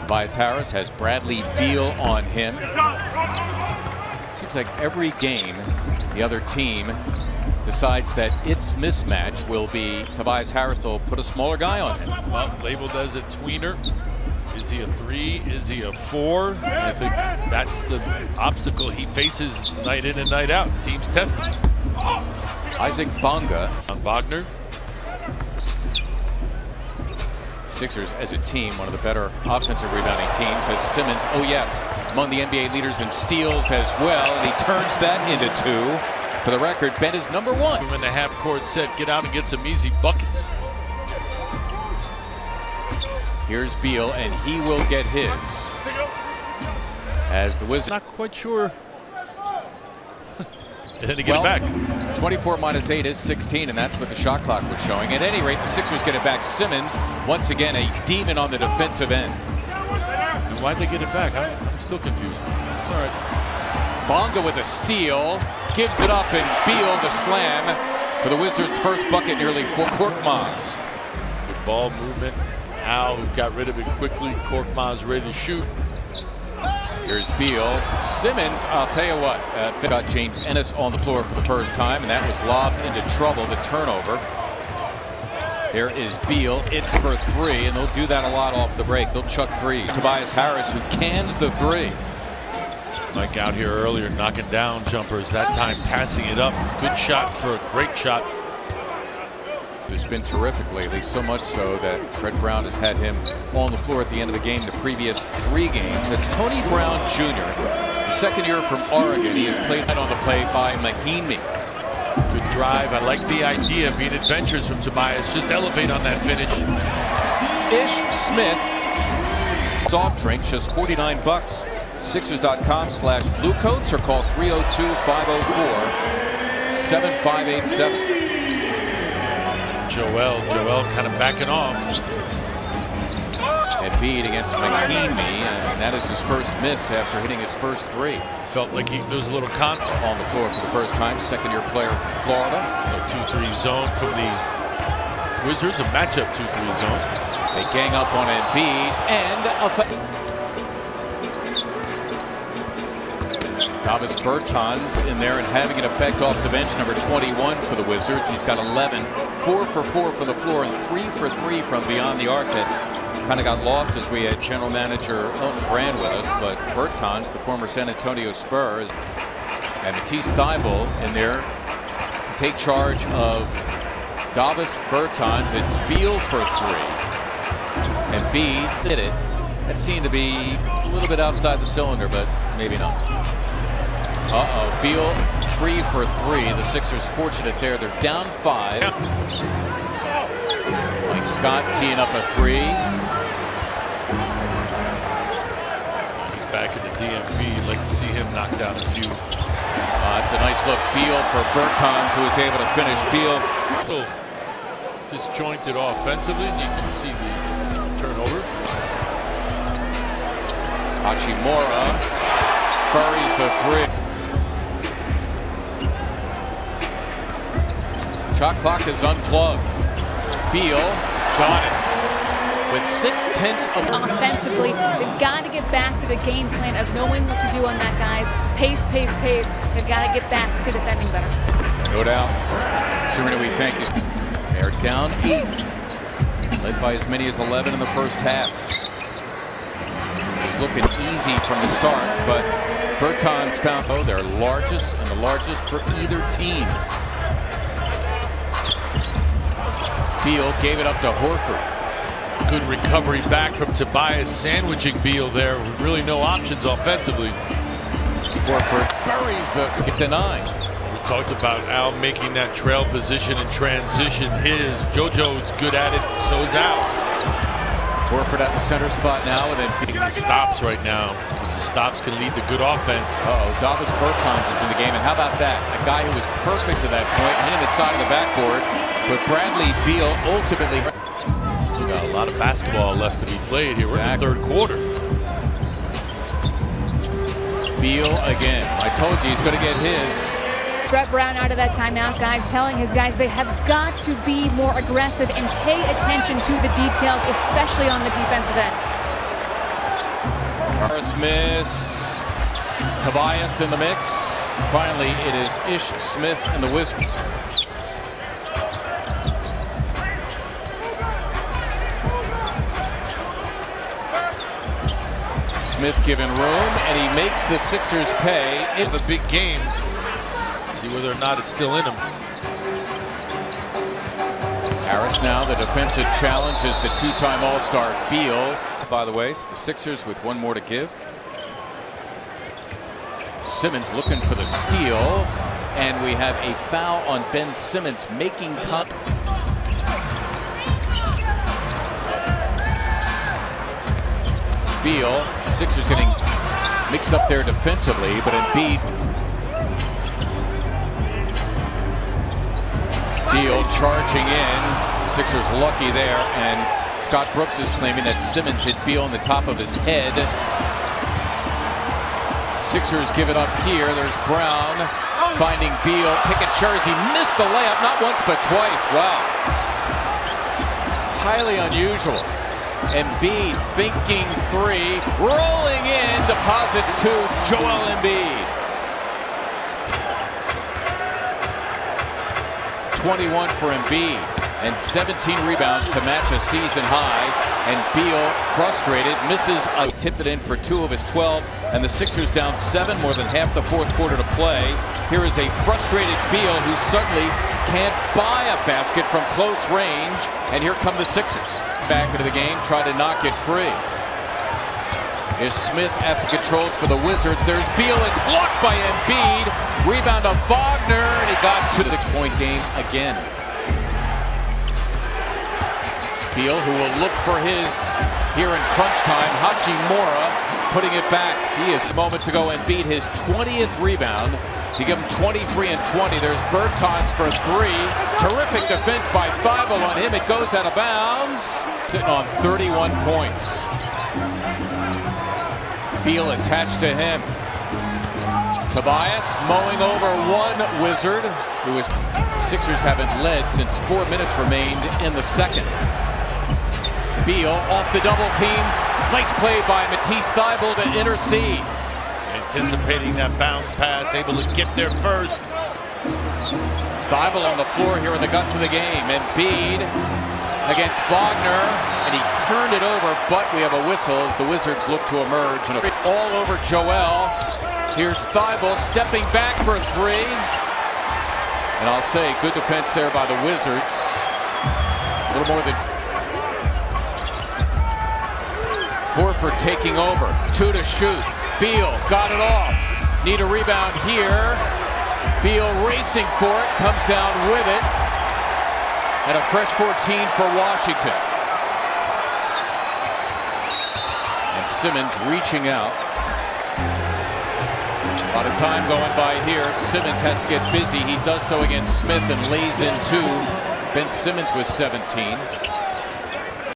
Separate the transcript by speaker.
Speaker 1: Tobias Harris has Bradley Beal on him. Seems like every game the other team decides that its mismatch will be Tobias Harris. They'll put a smaller guy on him.
Speaker 2: Well, labeled as a tweener. Is he a 3? Is he a 4? I think that's the obstacle he faces night in and night out. Teams testing.
Speaker 1: Isaac Bonga.
Speaker 2: On Wagner.
Speaker 1: Sixers as a team, one of the better offensive rebounding teams, as Simmons, oh yes, among the NBA leaders in steals as well, and he turns that into 2. For the record, Ben is number 1.
Speaker 2: In the half-court set, get out and get some easy buckets.
Speaker 1: Here's Beal, and he will get his. As the Wizards.
Speaker 2: Not quite sure. And then to get it back.
Speaker 1: 24 minus 8 is 16, and that's what the shot clock was showing. At any rate, the Sixers get it back. Simmons, once again, a demon on the defensive end.
Speaker 2: And why'd they get it back? I'm still confused. It's all right.
Speaker 1: Bonga with a steal, gives it up, and Beal the slam for the Wizards' first bucket, nearly 4. Korkmaz.
Speaker 2: Good ball movement. Al, who got rid of it quickly. Korkmaz ready to shoot.
Speaker 1: Here's Beal. Simmons, I'll tell you what, got James Ennis on the floor for the first time, and that was lobbed into trouble, the turnover. There is Beal. It's for 3, and they'll do that a lot off the break. They'll chuck 3. Tobias Harris, who cans the 3.
Speaker 2: Mike out here earlier knocking down jumpers. That time passing it up. Good shot for a great shot.
Speaker 1: Has been terrific lately, so much so that Fred Brown has had him on the floor at the end of the game the previous 3 games. It's Tony Brown Jr., the second year from Oregon. He has played on the play by Mahimi.
Speaker 2: Good drive. I like the idea of being adventurous from Tobias. Just elevate on that finish.
Speaker 1: Ish Smith. Soft drink, just $49. Sixers.com/bluecoats or call 302-504-7587.
Speaker 2: Joel kind of backing off.
Speaker 1: And Embiid against Mahimi, and that is his first miss after hitting his first 3.
Speaker 2: Felt like there was a little contact
Speaker 1: on the floor for the first time. Second-year player from Florida.
Speaker 2: A 2-3 zone from the Wizards, a matchup 2-3 zone.
Speaker 1: They gang up on Embiid, and a Davis Bertans in there and having an effect off the bench, number 21 for the Wizards. He's got 11, 4 for 4 from the floor, and 3 for 3 from beyond the arc. That kind of got lost as we had general manager Elton Brand with us, but Bertans, the former San Antonio Spurs, and Matisse Thybulle in there to take charge of Davis Bertans. It's Beal for 3, and Beal did it. That seemed to be a little bit outside the cylinder, but maybe not. Beal 3 for 3. The Sixers fortunate there. They're down 5. Mike Scott teeing up a 3.
Speaker 2: He's back in the DMV. You'd like to see him knock down a few.
Speaker 1: It's a nice look. Beal for Bertans, who was able to finish. Beal
Speaker 2: disjointed offensively, and you can see the turnover.
Speaker 1: Hachimura buries the 3. Shot clock is unplugged. Beal got it with 6/10 of
Speaker 3: offensively. They've got to get back to the game plan of knowing what to do on that, guys. Pace, pace, pace. They've got to get back to defending better.
Speaker 1: No doubt. Serena, we thank you. They're down 8, led by as many as 11 in the first half. It was looking easy from the start, but Bertans found their largest and the largest for either team. Beal gave it up to Horford.
Speaker 2: Good recovery back from Tobias, sandwiching Beal there. Really no options offensively.
Speaker 1: Horford buries the get to 9.
Speaker 2: We talked about Al making that trail position and transition his. JoJo's good at it, so is Al.
Speaker 1: Horford at the center spot now, and then
Speaker 2: Beal stops right now. The stops can lead to good offense.
Speaker 1: Davis Bertans is in the game, and how about that? A guy who was perfect to that point, hitting the side of the backboard, but Bradley Beal ultimately.
Speaker 2: Still got a lot of basketball left to be played here. We're in the third quarter.
Speaker 1: Beal again. I told you he's going to get his.
Speaker 3: Brett Brown out of that timeout, guys, telling his guys they have got to be more aggressive and pay attention to the details, especially on the defensive end.
Speaker 1: Harris miss. Tobias in the mix. Finally, it is Ish Smith and the Wizards. Smith given room, and he makes the Sixers pay.
Speaker 2: In the big game, see whether or not it's still in him.
Speaker 1: Harris now the defensive challenge is the two-time All-Star Beal. By the way, the Sixers with one more to give. Simmons looking for the steal, and we have a foul on Ben Simmons making cut. Beal, Sixers getting mixed up there defensively, but Embiid. Beal charging in. Sixers lucky there, and Scott Brooks is claiming that Simmons hit Beal on the top of his head. Sixers give it up here. There's Brown finding Beal. Picking Cherries. He missed the layup not once but twice. Wow. Highly unusual. Embiid thinking three. Rolling in. Deposits to Joel Embiid. 21 for Embiid. And 17 rebounds to match a season high. And Beal, frustrated, misses. Tipped it in for 2 of his 12. And the Sixers down 7, more than half the fourth quarter to play. Here is a frustrated Beal who suddenly can't buy a basket from close range. And here come the Sixers. Back into the game, try to knock it free. Is Smith at the controls for the Wizards. There's Beal. It's blocked by Embiid. Rebound of Wagner, and he got to the 6-point game again. Beal, who will look for his here in crunch time. Hachimura putting it back. He is moments ago Embiid his 20th rebound to give him 23 and 20. There's Bertans for 3. Terrific defense by Thibault on him. It goes out of bounds. Sitting on 31 points. Beal attached to him. Tobias mowing over one Wizard, who is Sixers haven't led since 4 minutes remained in the second. Beal off the double team. Nice play by Matisse Thybulle to intercede.
Speaker 2: Anticipating that bounce pass, able to get there first.
Speaker 1: Thybulle on the floor here in the guts of the game. Embiid against Wagner, and he turned it over, but we have a whistle as the Wizards look to emerge. And all over Joel. Here's Thybulle stepping back for 3. And I'll say, good defense there by the Wizards. A little more than Horford taking over. 2 to shoot. Beal got it off. Need a rebound here. Beal racing for it. Comes down with it. And a fresh 14 for Washington. And Simmons reaching out. A lot of time going by here. Simmons has to get busy. He does so against Smith and lays in 2. Ben Simmons with 17.